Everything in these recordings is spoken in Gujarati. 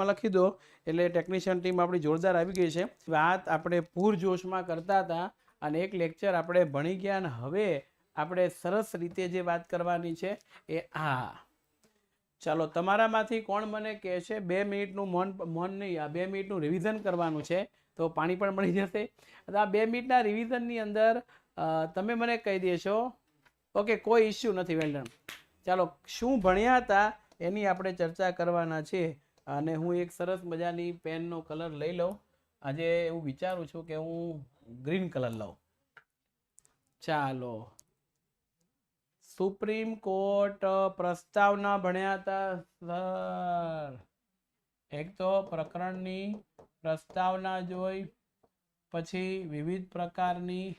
લખી દો એટલે ટેકનિશિયન ટીમ આપણી જોરદાર આવી ગઈ છે. વાત આપણે પૂરજોશમાં કરતા હતા અને એક લેક્ચર આપણે ભણી ગયા અને હવે આપણે સરસ રીતે જે વાત કરવાની છે એ આ ચાલો તમારામાંથી કોણ મને કહે છે 2 મિનિટનું મૌન નહીં, આ 2 મિનિટનું રિવિઝન કરવાનું છે તો પાણી પણ મળી જશે. આ 2 મિનિટના રિવિઝનની અંદર તમે મને કહી દેશો ઓકે કોઈ ઇસ્યુ નથી. Well done. ચાલો શું ભણ્યા હતા એની આપણે ચર્ચા કરવાના છે અને હું એક સરસ મજાની પેનનો કલર લઈ લઉં. આજે હું વિચારું છું કે હું ગ્રીન કલર લઉં. ચાલો સુપ્રીમ કોર્ટ પ્રસ્તાવના ભણ્યા હતા સર. એક તો પ્રકરણની પ્રસ્તાવના જોઈ, પછી વિવિધ પ્રકારની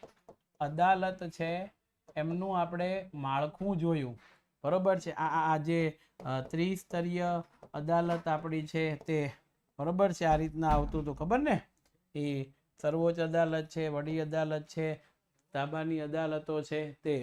અદાલત છે એમનું આપણે માળખું જોયું. બરોબર છે. આ જે ત્રિસ્તરીય અદાલત આપણી છે તે બરોબર છે. આ રીતના આવતું હતું ખબર ને, એ સર્વોચ્ચ અદાલત છે, વડી અદાલત છે, તાબાની અદાલતો છે તે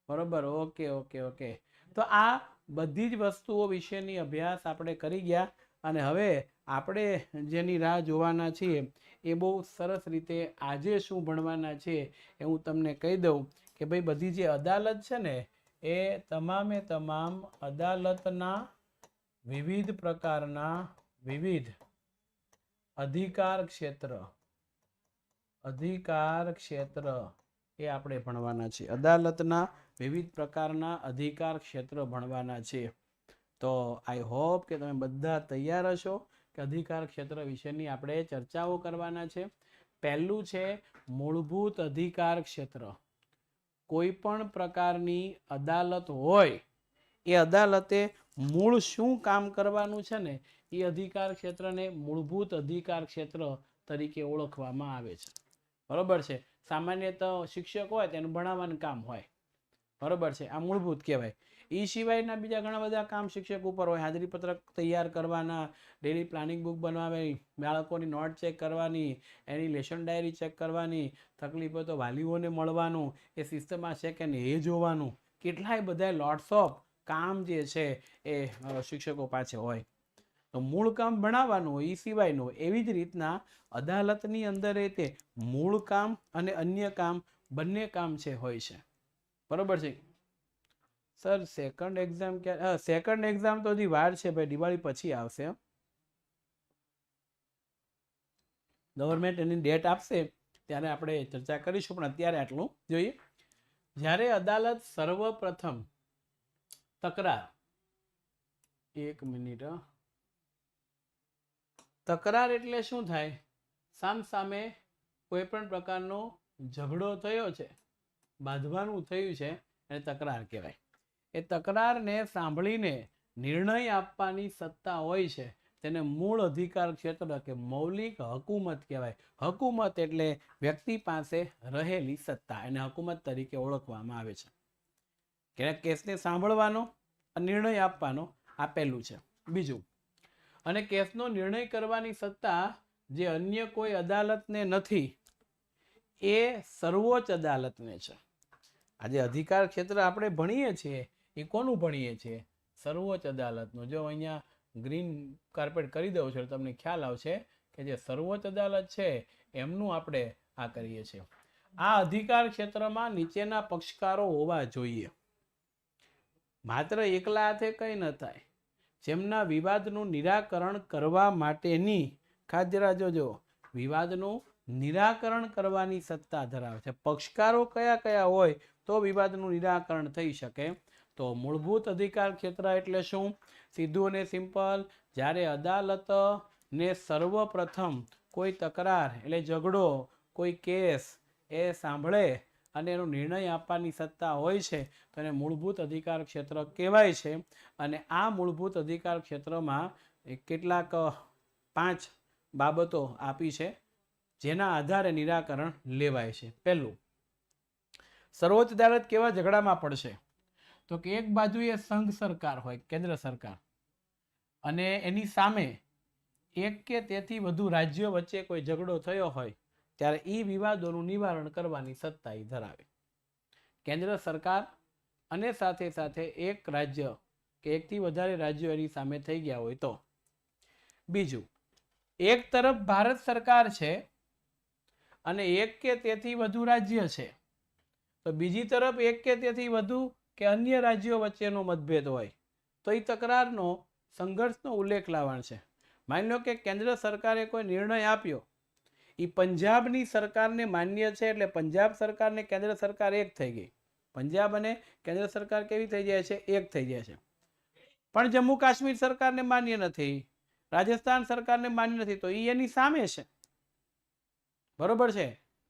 બરોબર. Okay okay okay. તો આ બધી જ વસ્તુઓ વિશેની અભ્યાસ આપણે કરી ગયા અને હવે આપણે જેની રાહ જોવાના છીએ એ બહુ સરસ રીતે આજે શું ભણવાના છે એ હું તમને કહી દઉં કે ભાઈ બધી જે અદાલત છે ને એ તમામે તમામ અદાલતના વિવિધ પ્રકારના વિવિધ અધિકાર ક્ષેત્ર એ આપણે ભણવાના છે. અદાલતના વિવિધ પ્રકારના અધિકાર ક્ષેત્ર ભણવાના છે. તો આઈ હોપ કે તમે બધા તૈયાર હશો કે અધિકાર ક્ષેત્ર વિશેની આપણે ચર્ચાઓ કરવાના છે. પહેલું છે મૂળભૂત અધિકાર ક્ષેત્ર. કોઈ પણ પ્રકારની અદાલત હોય એ અદાલતે મૂળ શું કામ કરવાનું છે ને એ અધિકાર ક્ષેત્રને મૂળભૂત અધિકાર ક્ષેત્ર તરીકે ઓળખવામાં આવે છે. બરોબર છે. સામાન્યતઃ શિક્ષક હોય તેનું ભણાવવાનું કામ હોય. બરોબર છે. આ મૂળભૂત કહેવાય. એ સિવાયના બીજા ઘણા બધા કામ શિક્ષક ઉપર હોય. હાજરી પત્રક તૈયાર કરવાના, ડેલી પ્લાનિંગ બુક બનાવવાની, બાળકોની નોટ ચેક કરવાની, એની લેશન ડાયરી ચેક કરવાની, તકલીફ હોય તો વાલીઓને મળવાનું, એ સિસ્ટમમાં છે કે નહીં એ જોવાનું. કેટલાય બધા લોટ્સ ઓફ કામ જે છે એ શિક્ષકો પાસે હોય. તો મૂળ કામ ભણાવવાનું હોય એ સિવાયનું. એવી જ રીતના અદાલતની અંદર એ તે મૂળ કામ અને અન્ય કામ બંને કામ છે હોય છે. બરોબર છે. સર સેકન્ડ એક્ઝામ ક્યારે? સેકન્ડ એક્ઝામ તો હજી વાર છે ભાઈ, દિવાળી પછી આવશે. ગવર્મેન્ટ એની ડેટ આપશે ત્યારે આપણે ચર્ચા કરીશું, પણ અત્યારે આટલું જોઈએ. જ્યારે અદાલત સર્વપ્રથમ તકરાર, એક મિનિટ, તકરાર એટલે શું થાય? સામે કોઈ પણ પ્રકારનો ઝઘડો થયો છે, બાંધવાનું થયું છે એને તકરાર કહેવાય. એ તકરારને સાંભળીને નિર્ણય આપવાની સત્તા હોય છે તેને મૂળ અધિકાર ક્ષેત્ર કે મૌલિક હકુમત કહેવાય. હકુમત એટલે વ્યક્તિ પાસે રહેલી સત્તા, એને હકુમત તરીકે ઓળખવામાં આવે છે. કે કેસને સાંભળવાનો અને નિર્ણય આપવાનો આપેલું છે. બીજું, અને કેસનો નિર્ણય કરવાની સત્તા જે અન્ય કોઈ અદાલતને નથી એ સર્વોચ્ચ અદાલતને છે. આજે અધિકાર ક્ષેત્ર આપણે ભણીએ છીએ એ કોનું ભણીએ છીએ? સર્વોચ્ચ અદાલતનું. જો અહીંયા ગ્રીન કાર્પેટ કરી દઉં છું તમને ખ્યાલ આવશે કે જે સર્વોચ્ચ અદાલત છે એમનું આપણે આ કરીએ છીએ. આ અધિકાર ક્ષેત્રમાં નીચેના પક્ષકારો હોવા જોઈએ. માત્ર એકલા હાથે કંઈ ન થાય. જેમના વિવાદનું નિરાકરણ કરવા માટેની, ખાસ જરા જોજો, વિવાદનું નિરાકરણ કરવાની સત્તા ધરાવે છે. પક્ષકારો કયા કયા હોય તો વિવાદનું નિરાકરણ થઈ શકે? તો મૂળભૂત અધિકાર ક્ષેત્ર એટલે શું? સીધું અને સિમ્પલ, જ્યારે અદાલતને સર્વપ્રથમ કોઈ તકરાર એટલે ઝઘડો, કોઈ કેસ એ સાંભળે અને એનો નિર્ણય આપવાની સત્તા હોય છે તો એને મૂળભૂત અધિકાર ક્ષેત્ર કહેવાય છે. અને આ મૂળભૂત અધિકાર ક્ષેત્રમાં કેટલાક 5 બાબતો આપી છે જેના આધારે નિરાકરણ લેવાય છે. પહેલું, સર્વોચ્ચ અદાલત કેવા ઝઘડામાં પડશે? તો કે એક બાજુએ સંઘ સરકાર હોય, કેન્દ્ર સરકાર, અને એની સામે એક કે તેથી વધુ રાજ્યો વચ્ચે કોઈ ઝઘડો થયો હોય ત્યારે એ વિવાદોનું નિવારણ કરવાની સત્તા એ ધરાવે. કેન્દ્ર સરકાર અને સાથે સાથે એક રાજ્ય કે એકથી વધારે રાજ્યો એની સામે થઈ ગયા હોય તો. બીજું, એક તરફ ભારત સરકાર છે અને એક કે તેથી વધુ રાજ્ય છે, તો બીજી તરફ એક કે તેથી વધુ કે અન્ય રાજ્યો વચ્ચેનો મતભેદ હોય તો એ તકરારનો સંઘર્ષનો ઉલ્લેખ લાવવાનો છે. માની લો કે કેન્દ્ર સરકારે કોઈ નિર્ણય આપ્યો, એ પંજાબની સરકારને માન્ય છે, એટલે પંજાબ સરકાર ને કેન્દ્ર સરકાર એક થઈ ગઈ. પંજાબ અને કેન્દ્ર સરકાર કેવી થઈ જાય છે? એક થઈ જાય છે. પણ જમ્મુ કાશ્મીર સરકારને માન્ય નથી, રાજસ્થાન સરકારને માન્ય નથી, તો એ એની સામે છે. બરોબર છે?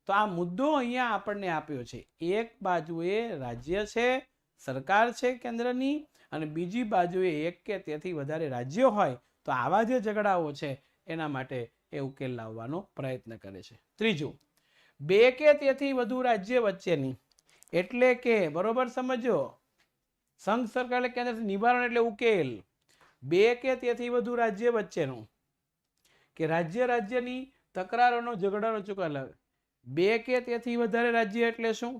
તો આ મુદ્દો અહીંયા આપણને આપ્યો છે. એક બાજુએ રાજ્ય છે, સરકાર છે કેન્દ્રની, અને બીજી બાજુએ એક કે તેથી વધારે રાજ્યો હોય તો આવા જે ઝઘડાઓ છે એના માટે એ ઉકેલ લાવવાનો પ્રયત્ન કરે છે. ત્રીજું, બે કે તેથી વધુ રાજ્ય વચ્ચેની, એટલે કે બરોબર સમજો, સંઘ સરકાર એટલે કેન્દ્ર, નિવારણ એટલે ઉકેલ. બે કે તેથી વધુ રાજ્ય વચ્ચેનું કે રાજ્યની તકરારોનો ઝઘડાનો ચુકાદો. બે કે તેથી વધારે રાજ્ય એટલે શું?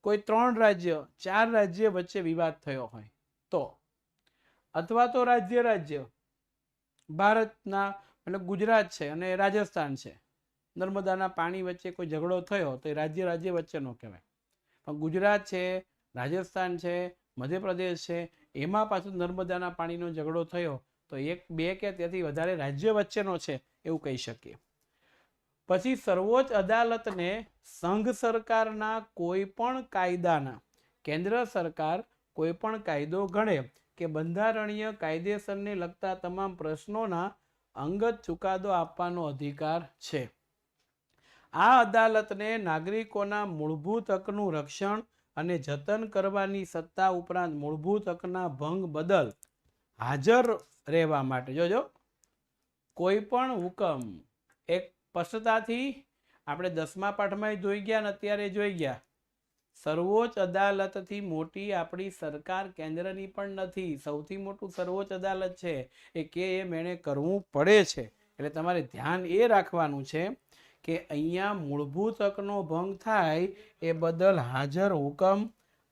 કોઈ 3 રાજ્ય 4 રાજ્ય વચ્ચે વિવાદ થયો હોય તો, અથવા તો રાજ્ય ભારતના એટલે ગુજરાત છે અને રાજસ્થાન છે, નર્મદાના પાણી વચ્ચે કોઈ ઝઘડો થયો તો એ રાજ્ય વચ્ચેનો કહેવાય. પણ ગુજરાત છે, રાજસ્થાન છે, મધ્યપ્રદેશ છે, એમાં પાછું નર્મદાના પાણીનો ઝઘડો થયો તો એક બે કે તેથી વધારે રાજ્ય વચ્ચેનો છે એવું કહી શકીએ. પછી સર્વોચ્ચ અદાલતને સંઘ સરકારના કોઈ પણ કાયદાના, કેન્દ્ર સરકાર કોઈ પણ કાયદો ગણે કે બંધારણીય કાયદેસરને લગતા તમામ પ્રશ્નોના અંગત ચુકાદો આપવાનો અધિકાર છે. આ અદાલતને નાગરિકોના મૂળભૂત હકનું રક્ષણ અને જતન કરવાની સત્તા ઉપરાંત મૂળભૂત હકના ભંગ બદલ હાજર રહેવા માટે, જોજો, કોઈ પણ હુકમ, એક સ્પષ્ટતાથી આપણે 10મા પાઠમાં જોઈ ગયા અને અત્યારે જોઈ ગયા, સર્વોચ્ચ અદાલતથી મોટી આપણી સરકાર કેન્દ્રની પણ નથી. સૌથી મોટું સર્વોચ્ચ અદાલત છે, એ કે એમ એને કરવું પડે છે. એટલે તમારે ધ્યાન એ રાખવાનું છે કે અહીંયા મૂળભૂત હકનો ભંગ થાય એ બદલ હાજર હુકમ,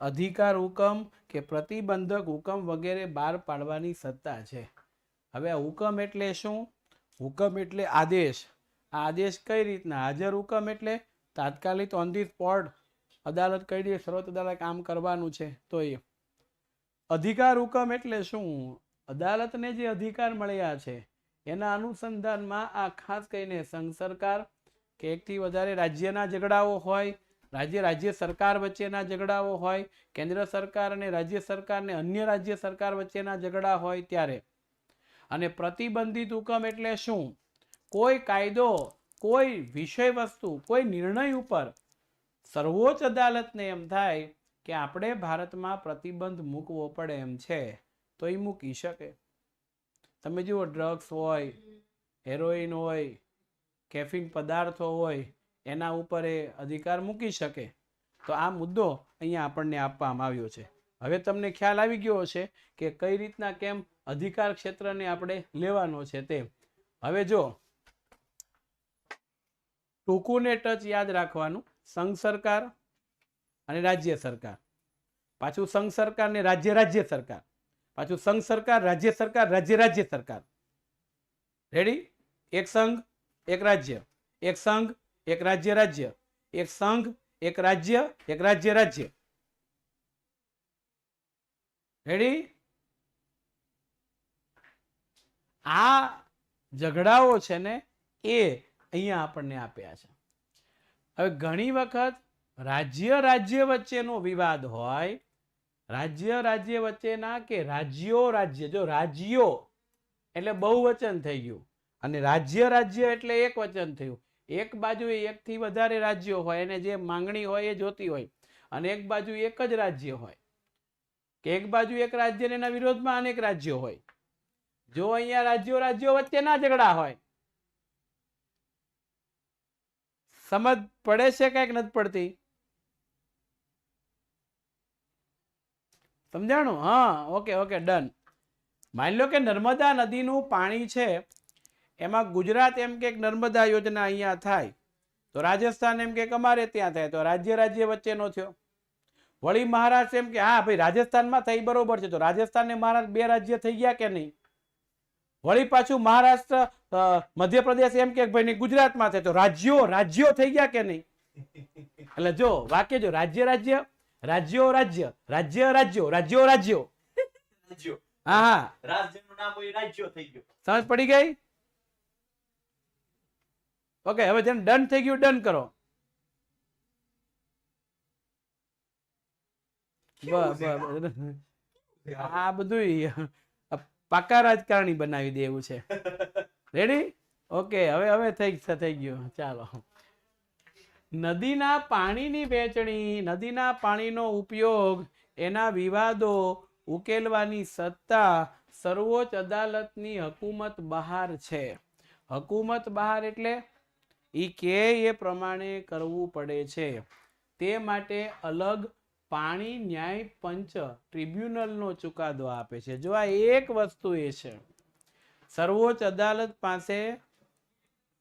અધિકાર હુકમ કે પ્રતિબંધક હુકમ વગેરે બહાર પાડવાની સત્તા છે. હવે આ હુકમ એટલે શું? હુકમ એટલે આદેશ. આદેશ કઈ રીતના? હાજર હુકમ એટલે તાત્કાલિક ઓન ધી સ્પોટ અદાલત કહી દે સર્વોચ્ચ અદાલત કામ કરવાનું છે તો એ. અધિકાર હુકમ એટલે શું? અદાલતને જે અધિકાર મળ્યા છે એના અનુસંધાનમાં આ ખાસ કરીને સંઘ સરકાર કે એકથી વધારે રાજ્યના ઝઘડાઓ હોય, રાજ્ય સરકાર વચ્ચેના ઝઘડાઓ હોય, કેન્દ્ર સરકાર અને રાજ્ય સરકાર ને અન્ય રાજ્ય સરકાર વચ્ચેના ઝઘડા હોય ત્યારે. અને પ્રતિબંધિત હુકમ એટલે શું? કોઈ કાયદો, કોઈ વિષય વસ્તુ, કોઈ નિર્ણય ઉપર સર્વોચ્ચ અદાલતને એમ થાય કે આપણે ભારતમાં પ્રતિબંધ મૂકવો પડે એમ છે તો એ મૂકી શકે. તમે જુઓ, ડ્રગ્સ હોય, હેરોઇન હોય, કેફીન પદાર્થો હોય, એના ઉપર એ અધિકાર મૂકી શકે. તો આ મુદ્દો અહીંયા આપણને આપવામાં આવ્યો છે. હવે તમને ખ્યાલ આવી ગયો છે કે કઈ રીતના કેમ અધિકાર ક્ષેત્રને આપણે લેવાનો છે તે. હવે જો ટૂંકું ને ટચ યાદ રાખવાનું, સંઘ સરકાર અને રાજ્ય સરકાર, પાછું સંઘ સરકાર ને રાજ્ય સરકાર, પાછું સંઘ સરકાર, રાજ્ય સરકાર. રેડી? એક સંઘ એક રાજ્ય, એક સંઘ એક રાજ્ય, એક સંઘ એક રાજ્ય. રેડી? આ ઝઘડાઓ છે ને એ અહીંયા આપણને આપ્યા છે. હવે ઘણી વખત રાજ્ય વચ્ચેનો વિવાદ હોય, રાજ્ય વચ્ચેના કે રાજ્યો, જો રાજ્યો એટલે બહુવચન થઈ ગયું અને રાજ્ય એટલે એક વચન થયું. એક બાજુ એકથી વધારે રાજ્યો હોય અને જે માંગણી હોય એ જોતી હોય, અને એક બાજુ એક જ રાજ્ય હોય કે એક બાજુ એક રાજ્ય એના વિરોધમાં અનેક રાજ્યો હોય. જો અહીંયા રાજ્યો વચ્ચેના ઝઘડા હોય, સમજ પડે છે કઈક નથી પડતી? સમજાણું? હા, ઓકે ડન. માની લો કે નર્મદા નદીનું પાણી છે, એમાં ગુજરાત એમ કે નર્મદા યોજના અહીંયા થાય તો રાજસ્થાન એમ કે અમારે ત્યાં થાય, તો રાજ્ય વચ્ચેનો થયો. વળી મહારાષ્ટ્ર એમ કે હા ભાઈ રાજસ્થાનમાં થઈ બરોબર છે, તો રાજસ્થાન ને મહારાષ્ટ્ર બે રાજ્ય થઈ ગયા કે નહીં? વળી પાછું મહારાષ્ટ્ર મધ્યપ્રદેશ એમ કે ભાઈ ગુજરાતમાં છે તો રાજ્યો રાજ્યો થઈ ગયા કે નહીં? એટલે જો વાક્ય જો રાજ્ય રાજ્ય રાજ્યો રાજ્ય રાજ્ય રાજ્યો રાજ્યો રાજ્યો. હા હા, રાજ્યનું નામ હોય રાજ્યો થઈ ગયું. સમજ પડી ગઈ? ઓકે, હવે જેમ ડન થઈ ગયું ડન કરો. આ બધું પાકા રાજકારણી બનાવી દે એવું છે. રેડી? ઓકે, હવે થઈ ગયું. ચાલો. નદીના પાણીની વહેંચણી, નદીના પાણીનો ઉપયોગ, એના વિવાદો ઉકેલવાની સત્તા સર્વોચ્ચ અદાલતની હકુમત બહાર છે. હકુમત બહાર એટલે ઈ કે એ પ્રમાણે કરવું પડે છે. તે માટે અલગ પાણી ન્યાય પંચ ટ્રિબ્યુનલનો ચુકાદો આપે છે. જો આ એક વસ્તુ એ છે, સર્વોચ્ચ અદાલત પાસે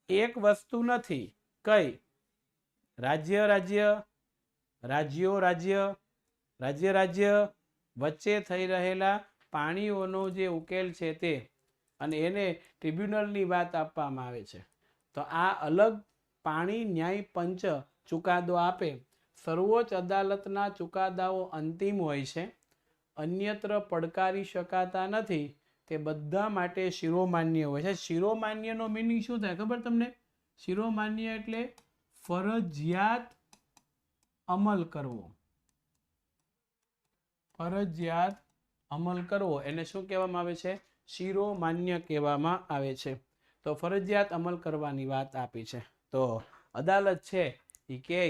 એક વસ્તુ નથી. કઈ? રાજ્ય રાજ્ય રાજ્યો રાજ્ય રાજ્ય રાજ્ય વચ્ચે થઈ રહેલા પાણીઓનો જે ઉકેલ છે તે, અને એને ટ્રિબ્યુનલની વાત આપવામાં આવે છે. તો આ અલગ પાણી ન્યાય પંચ ચુકાદો આપે. સર્વોચ્ચ અદાલતના ચુકાદાઓ અંતિમ હોય છે, અન્યત્ર પડકારી શકાતા નથી. તે બધા માટે શિરોમાન્ય હોય છે. શિરોમાન્યનો મિનિંગ શું થાય ખબર તમને? શિરોમાન્ય એટલે ફરજિયાત અમલ કરવો. ફરજિયાત અમલ કરવો એને શું કહેવામાં આવે છે? શિરોમાન્ય કહેવામાં આવે છે. તો ફરજિયાત અમલ કરવાની વાત આપી છે. તો અદાલત છે એ કે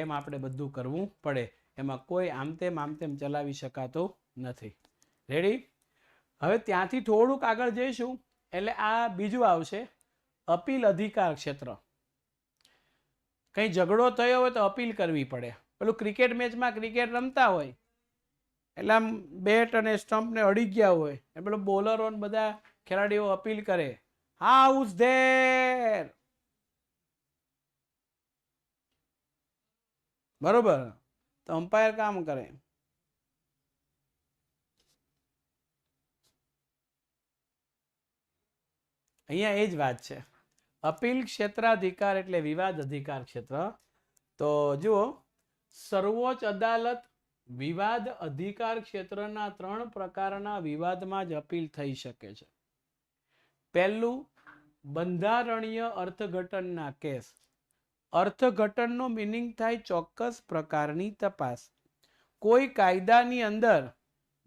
એમ આપણે બધું કરવું પડે. એમાં કોઈ આમ તેમ ચલાવી શકાતું નથી. રેડી? હવે ત્યાંથી થોડુંક આગળ જઈશું એટલે આ બીજું આવશે, અપીલ અધિકાર ક્ષેત્ર. કઈ ઝઘડો થયો હોય તો અપીલ કરવી પડે. પેલું ક્રિકેટ મેચમાં ક્રિકેટ રમતા હોય એટલે આમ બેટ અને સ્ટમ્પને અડી ગયા હોય એ પેલો બોલરો બધા ખેલાડીઓ અપીલ કરે, હાઉસ ધેર, બરોબર? તો અમ્પાયર કામ કરે. અહીંયા એ જ વાત છે. અપીલ ક્ષેત્રાધિકાર એટલે વિવાદ અધિકાર ક્ષેત્ર. તો જુઓ, સર્વોચ્ચ અદાલત વિવાદ અધિકાર ક્ષેત્રના 3 પ્રકારના વિવાદમાં જ અપીલ થઈ શકે છે. પહેલું, બંધારણીય અર્થઘટનના કેસ. અર્થઘટનનો મિનિંગ થાય ચોક્કસ પ્રકારની તપાસ. કોઈ કાયદાની અંદર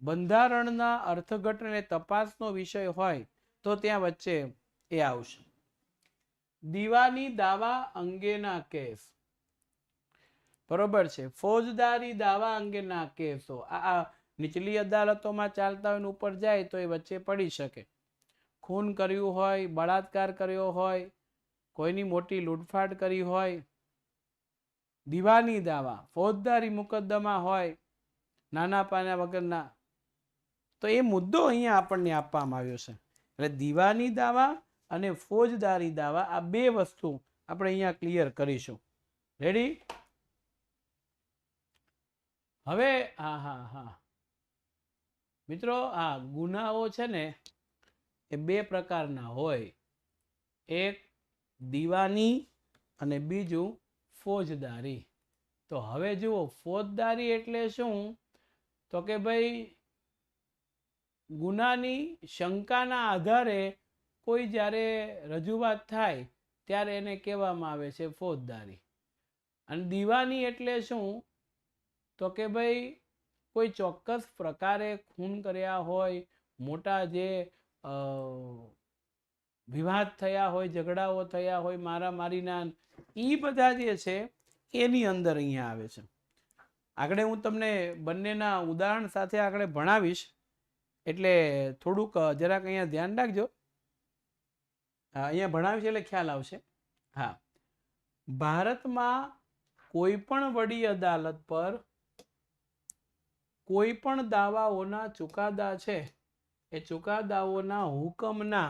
બંધારણના અર્થઘટન એ તપાસનો વિષય હોય તો ત્યાં વચ્ચે એ આવશે. દીવાની દાવા અંગેના કેસ, બરોબર છે? ફોજદારી દાવા અંગેના કેસો આ નીચલી અદાલતોમાં ચાલતા હોય, ઉપર જાય તો એ વચ્ચે પડી શકે. ખૂન કર્યું હોય, બળાત્કાર કર્યો હોય, કોઈની મોટી લૂંટફાટ કરી હોય, દીવાની દાવા, ફોજદારી મુકદ્દમા હોય નાના પાના વગરના, તો એ મુદ્દો અહીંયા આપણને આપવામાં આવ્યો છે. એટલે દીવાની દાવા અને ફોજદારી દાવા, આ બે વસ્તુ આપણે અહીંયા ક્લિયર કરીશું. રેડી? હવે હા મિત્રો, આ ગુનાઓ છે ને એ 2 પ્રકારના હોય. એક દીવાની અને બીજું ફોજદારી. તો હવે જુઓ, ફોજદારી એટલે શું? તો કે ભાઈ ગુનાની શંકાના આધારે કોઈ જ્યારે રજૂઆત થાય ત્યારે એને કહેવામાં આવે છે ફોજદારી. અને દીવાની એટલે શું? તો કે ભાઈ કોઈ ચોક્કસ પ્રકારે ખૂન કર્યા હોય, મોટા જે વિવાદ થયા હોય, ઝઘડાઓ થયા હોય, મારામારીના, એ બધા જે છે એની અંદર અહીંયા આવે છે. આગળ હું તમને બંનેના ઉદાહરણ સાથે આગળ ભણાવીશ એટલે થોડુંક જરાક અહીંયા ધ્યાન રાખજો. અહીંયા ભણાવીશ એટલે ખ્યાલ આવશે. હા, ભારતમાં કોઈ પણ વડી અદાલત પર કોઈ પણ દાવાઓના ચુકાદા છે એ ચુકાદાઓના હુકમના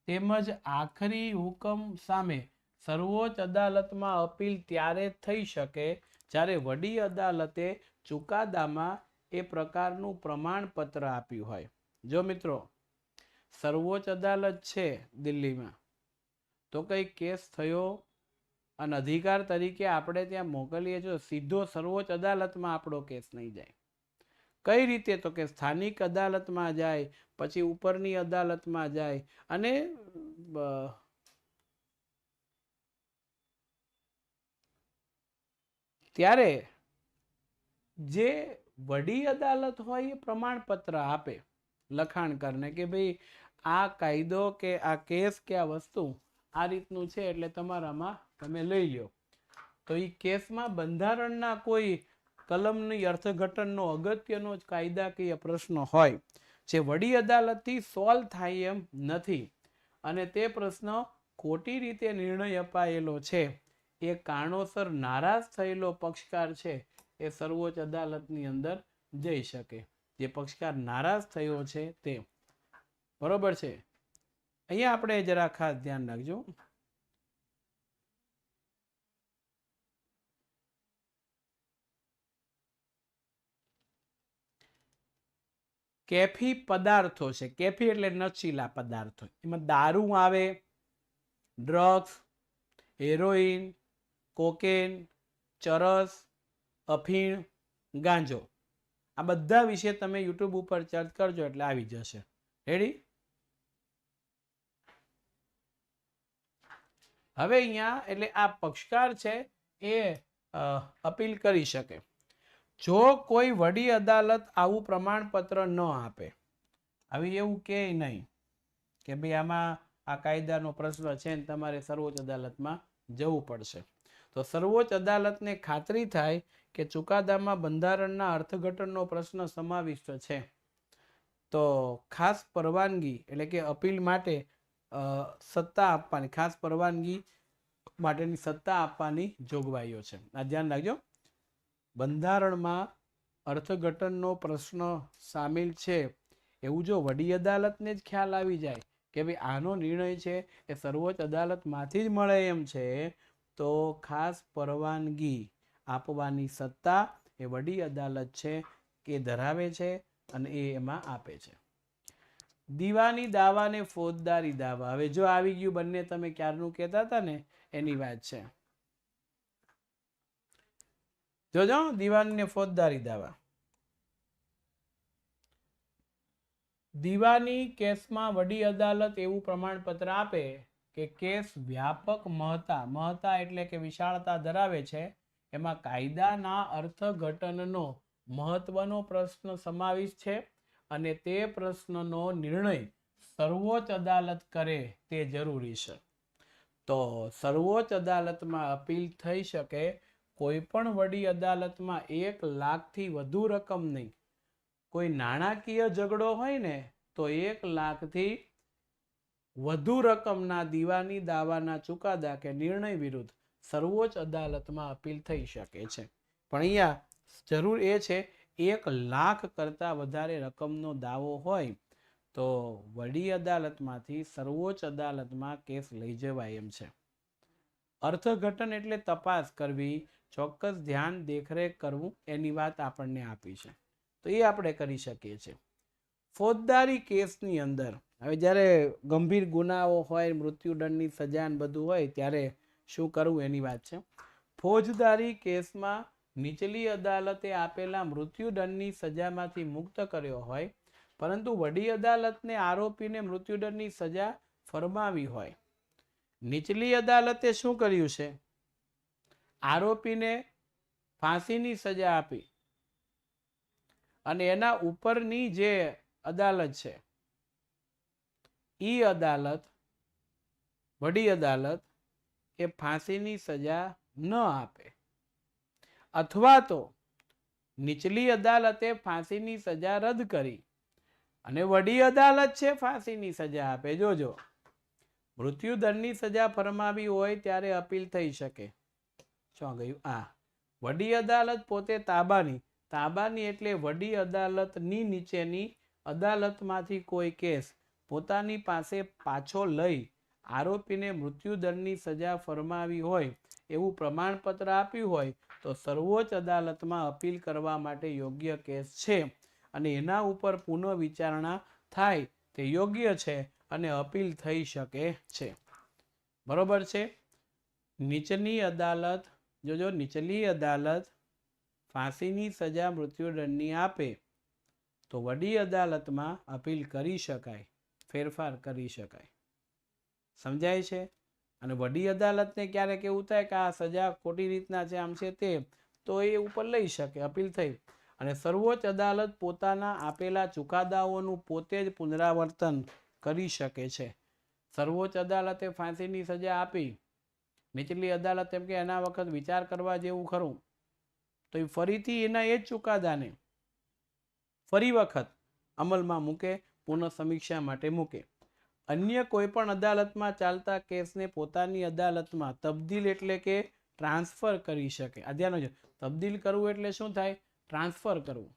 તેમજ આખરી હુકમ સામે સર્વોચ્ચ અદાલતમાં અપીલ ત્યારે થઈ શકે જ્યારે વડી અદાલતે ચુકાદામાં એ પ્રકારનું પ્રમાણપત્ર આપ્યું હોય. જો મિત્રો, સર્વોચ્ચ અદાલત છે દિલ્હીમાં, તો કઈ કેસ થયો અને અધિકાર તરીકે આપણે ત્યાં મોકલીએ છો, સીધો સર્વોચ્ચ અદાલતમાં આપણો કેસ નહીં જાય. કઈ રીતે? તો કે સ્થાનિક અદાલતમાં જાય, પછી ઉપરની અદાલતમાં જાય, અને ત્યારે જે વડી અદાલત હોય એ પ્રમાણપત્ર આપે લખાણ કરીને કે ભાઈ આ કાયદો કે આ કેસ કે આ વસ્તુ આ રીતનું છે, એટલે તમારામાં તમે લઈ લો. તો એ કેસમાં બંધારણના કોઈ કલમની અર્થઘટનનો અગત્યનો જ કાયદાકીય પ્રશ્ન હોય જે વડી અદાલતથી સોલ્વ થાય એમ નથી, અને તે પ્રશ્ન ખોટી રીતે નિર્ણય અપાયેલો છે, એ કારણોસર નારાજ થયેલો પક્ષકાર છે એ સર્વોચ્ચ અદાલતની અંદર જઈ શકે. જે પક્ષકાર નારાજ થયો છે તે. બરોબર છે? અહીંયા આપણે જરા ખાસ ધ્યાન રાખજો. કેફી પદાર્થો છે. કેફી એટલે નશીલા પદાર્થો. એમાં દારૂ આવે, ડ્રગ્સ, હેરોઇન, કોકેન, ચરસ, અફીણ, ગાંજો, આ બધા વિશે તમે યુટ્યુબ ઉપર સર્ચ કરજો એટલે આવી જશે. રેડી? હવે અહીંયા એટલે આ પક્ષકાર છે એ અપીલ કરી શકે. જો કોઈ વડી અદાલત આવું પ્રમાણપત્ર ન આપે, આવી એવું કે નહીં કે ભાઈ આમાં આ કાયદાનો પ્રશ્ન છે ને તમારે સર્વોચ્ચ અદાલતમાં જવું પડશે, તો સર્વોચ્ચ અદાલતને ખાતરી થાય કે ચુકાદામાં બંધારણના અર્થઘટનનો પ્રશ્ન સમાવિષ્ટ છે, તો ખાસ પરવાનગી એટલે કે અપીલ માટે સત્તા આપવાની, ખાસ પરવાનગી માટેની સત્તા આપવાની જોગવાઈઓ છે. આ ધ્યાન રાખજો. બંધારણમાં અર્થઘટનનો પ્રશ્ન સામેલ છે એવું જો વડી અદાલતને જ ખ્યાલ આવી જાય કે ભાઈ આનો નિર્ણય છે એ સર્વોચ્ચ અદાલતમાંથી જ મળે એમ છે, તો ખાસ પરવાનગી આપવાની સત્તા એ વડી અદાલત છે કે ધરાવે છે અને એ એમાં આપે છે. દીવાની દાવા ને ફોજદારી દાવા. હવે જો આવી ગયું બંને, તમે ક્યારનું કહેતા હતા ને એની વાત છે. જોજો, દીવાની ને ફોજદારી દાવા. દીવાની કેસમાં વડી અદાલત એવું પ્રમાણપત્ર આપે કે કેસ વ્યાપક મહત્તા એટલે કે વિશાળતા ધરાવે છે, એમાં કાયદાના અર્થઘટનનો મહત્વનો પ્રશ્ન સમાવિષ્ટ છે, અને તે પ્રશ્નનો નિર્ણય સર્વોચ્ચ અદાલત કરે તે જરૂરી છે. તો સર્વોચ્ચ અદાલતમાં અપીલ થઈ શકે. કોઈ પણ વડી અદાલતમાં 1 લાખથી વધુ રકમ નહીં. કોઈ નાણાકીય ઝઘડો હોય ને તો 1 લાખથી વધુ રકમના દીવાની દાવાના ચુકાદા કે નિર્ણય વિરુદ્ધ સર્વોચ્ચ અદાલતમાં અપીલ થઈ શકે છે. પણ અહીંયા જરૂર એ છે 1 લાખ કરતાં વધારે રકમનો દાવો હોય તો વડી અદાલતમાંથી સર્વોચ્ચ અદાલતમાં કેસ લઈ જવાય એમ છે. અર્થઘટન એટલે તપાસ કરવી, ચોક્કસ ધ્યાન દેખરેખ કરવું, એની વાત આપણને આપી છે, તો એ આપણે કરી શકીએ છીએ. ફોજદારી કેસની અંદર હવે જ્યારે ગંભીર ગુનાઓ હોય, મૃત્યુદંડની સજા ને બધું હોય ત્યારે શું કરવું એની વાત છે. ફોજદારી કેસમાં નીચલી અદાલતે આપેલા મૃત્યુદંડની સજામાંથી મુક્ત કર્યો હોય, પરંતુ વડી અદાલતને આરોપીને મૃત્યુદંડની સજા ફરમાવી હોય. નીચલી અદાલતે શું કર્યું છે? આરોપીને ફાંસીની સજા આપી, અને એના ઉપરની જે અદાલત છે ઈ અદાલત, વડી અદાલત, એ ફાંસીની સજા ન આપે, અથવા તો નીચલી અદાલતે ફાંસીની સજા રદ કરી અને વડી અદાલત છે ફાંસીની સજા આપે. જોજો, મૃત્યુદંડની સજા ફરમાવી હોય ત્યારે અપીલ થઈ શકે. શું ગયું? વડી અદાલત પોતે તાબાની એટલે વડી અદાલતની નીચેની અદાલતમાંથી કોઈ કેસ પોતાની પાસે પાછો લઈ આરોપીને મૃત્યુદંડની સજા ફરમાવી હોય એવું પ્રમાણપત્ર આપ્યું હોય તો સર્વોચ્ચ અદાલતમાં અપીલ કરવા માટે યોગ્ય કેસ છે, અને એના ઉપર પુનઃ વિચારણા થાય તે યોગ્ય છે અને અપીલ થઈ શકે છે. બરોબર છે. નીચલી અદાલત જોજો, નીચલી અદાલત ફાંસીની સજા મૃત્યુદંડની આપે તો વડી અદાલતમાં અપીલ કરી શકાય, ફેરફાર કરી શકાય. સમજાય છે? અને વડી અદાલતને ક્યારેક એવું થાય કે આ સજા ખોટી રીતના છે, આમ છે તે, તો એ ઉપર લઈ શકે, અપીલ થઈ. અને સર્વોચ્ચ અદાલત પોતાના આપેલા ચુકાદાઓનું પોતે જ પુનરાવર્તન કરી શકે છે. સર્વોચ્ચ અદાલતે ફાંસીની સજા આપી, નીચલી અદાલત એમ કે એના વખત વિચાર કરવા જેવું ખરું, તો એ ફરીથી એના એ જ ચુકાદાને ફરી વખત અમલમાં મૂકે, પુનઃ સમીક્ષા માટે મૂકે. અન્ય કોઈ પણ અદાલતમાં ચાલતા કેસને પોતાની અદાલતમાં તબદીલ એટલે કે ટ્રાન્સફર કરી શકે. આ ધ્યાન રાખજો, તબદીલ કરવું એટલે શું થાય? ટ્રાન્સફર કરવું.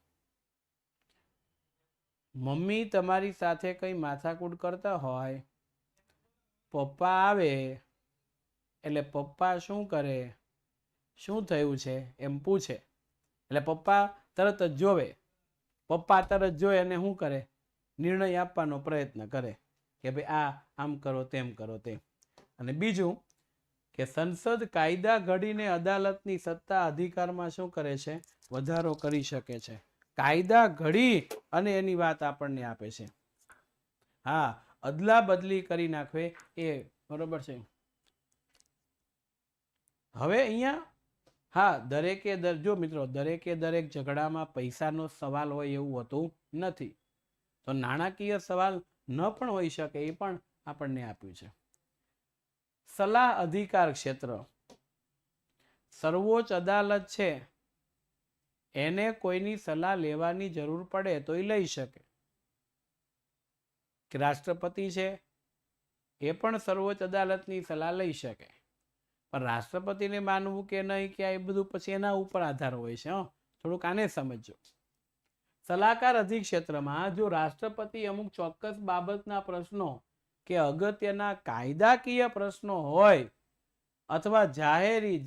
મમ્મી તમારી સાથે કઈ માથાકૂટ કરતા હોય, પપ્પા આવે એટલે પપ્પા શું કરે, શું થયું છે એમ પૂછે, એટલે પપ્પા તરત જ જોવે, પપ્પા તરત જોઈ અને શું કરે? નિર્ણય આપવાનો પ્રયત્ન કરે કે ભાઈ આ આમ કરો, તેમ કરો, તેમ. અને બીજું કે સંસદ કાયદા ઘડીને અદાલતની સત્તા અધિકારમાં શું કરે છે? વધારો કરી શકે છે. કાયદા ઘડી અને એની વાત આપણને આપે છે. હા, અદલા બદલી કરી નાખવે એ બરોબર છે. હવે અહીંયા હા, દરેકે જો મિત્રો, દરેકે દરેક ઝઘડામાં પૈસાનો સવાલ હોય એવું હોતું નથી. તો નાણાકીય સવાલ ન પણ હોઈ શકે, એ પણ આપણને આપ્યું છે. સલાહ અધિકાર ક્ષેત્ર. સર્વોચ્ચ અદાલત છે એને કોઈની સલાહ લેવાની જરૂર પડે તો એ લઈ શકે. કે રાષ્ટ્રપતિ છે એ પણ સર્વોચ્ચ અદાલતની સલાહ લઈ શકે. પણ રાષ્ટ્રપતિને માનવું કે નહીં કે એ બધું પછી એના ઉપર આધાર હોય છે. થોડુંક આને સમજો. સલાહકાર અધિક્ષેત્રમાં જો રાષ્ટ્રપતિ અમુક ચોક્કસ બાબતના પ્રશ્નો કે અગત્યના કાયદાકીય પ્રશ્નો હોય અથવા જાહેરી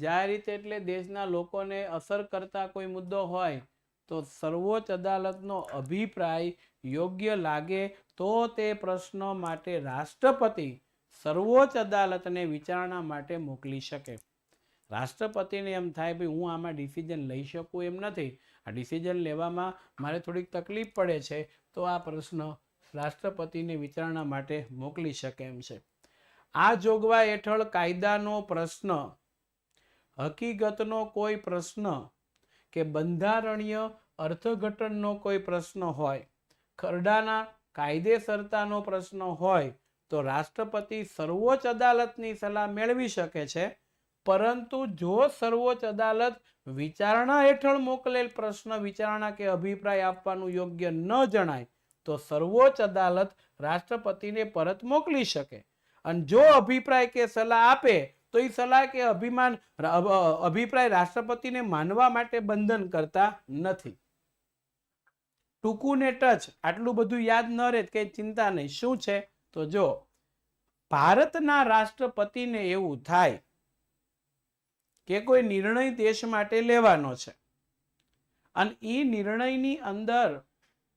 એટલે દેશના લોકોને અસર કરતા કોઈ મુદ્દો હોય તો સર્વોચ્ચ અદાલતનો અભિપ્રાય યોગ્ય લાગે તો તે પ્રશ્નો માટે રાષ્ટ્રપતિ સર્વોચ્ચ અદાલતને વિચારણા માટે મોકલી શકે. રાષ્ટ્રપતિને એમ થાય ભાઈ હું આમાં ડિસિઝન લઈ શકું એમ નથી, આ ડિસિઝન લેવામાં મારે થોડીક તકલીફ પડે છે, તો આ પ્રશ્ન રાષ્ટ્રપતિને વિચારણા માટે મોકલી શકે એમ છે. આ જોગવાઈ હેઠળ કાયદાનો પ્રશ્ન, હકીકતનો કોઈ પ્રશ્ન કે બંધારણીય અર્થઘટનનો કોઈ પ્રશ્ન હોય, ખરડાના કાયદેસરતાનો પ્રશ્ન હોય તો રાષ્ટ્રપતિ સર્વોચ્ચ અદાલતની સલાહ મેળવી શકે છે. પરંતુ જો સર્વોચ્ચ અદાલત વિચારણા હેઠળ મોકલેલ પ્રશ્ન વિચારણા કે અભિપ્રાય આપવાનું યોગ્ય ન જણાય તો સર્વોચ્ચ અદાલત રાષ્ટ્રપતિને પરત મોકલી શકે. અને જો અભિપ્રાય કે સલાહ આપે તો એ સલાહ કે અભિપ્રાય રાષ્ટ્રપતિને માનવા માટે બંધન કરતા નથી. ટૂંકું ને ટચ, આટલું બધું યાદ ન રહે કઈ ચિંતા નહીં. શું છે? તો જો ભારતના રાષ્ટ્રપતિને એવું થાય કે કોઈ નિર્ણય દેશ માટે લેવાનો છે અને એ નિર્ણયની અંદર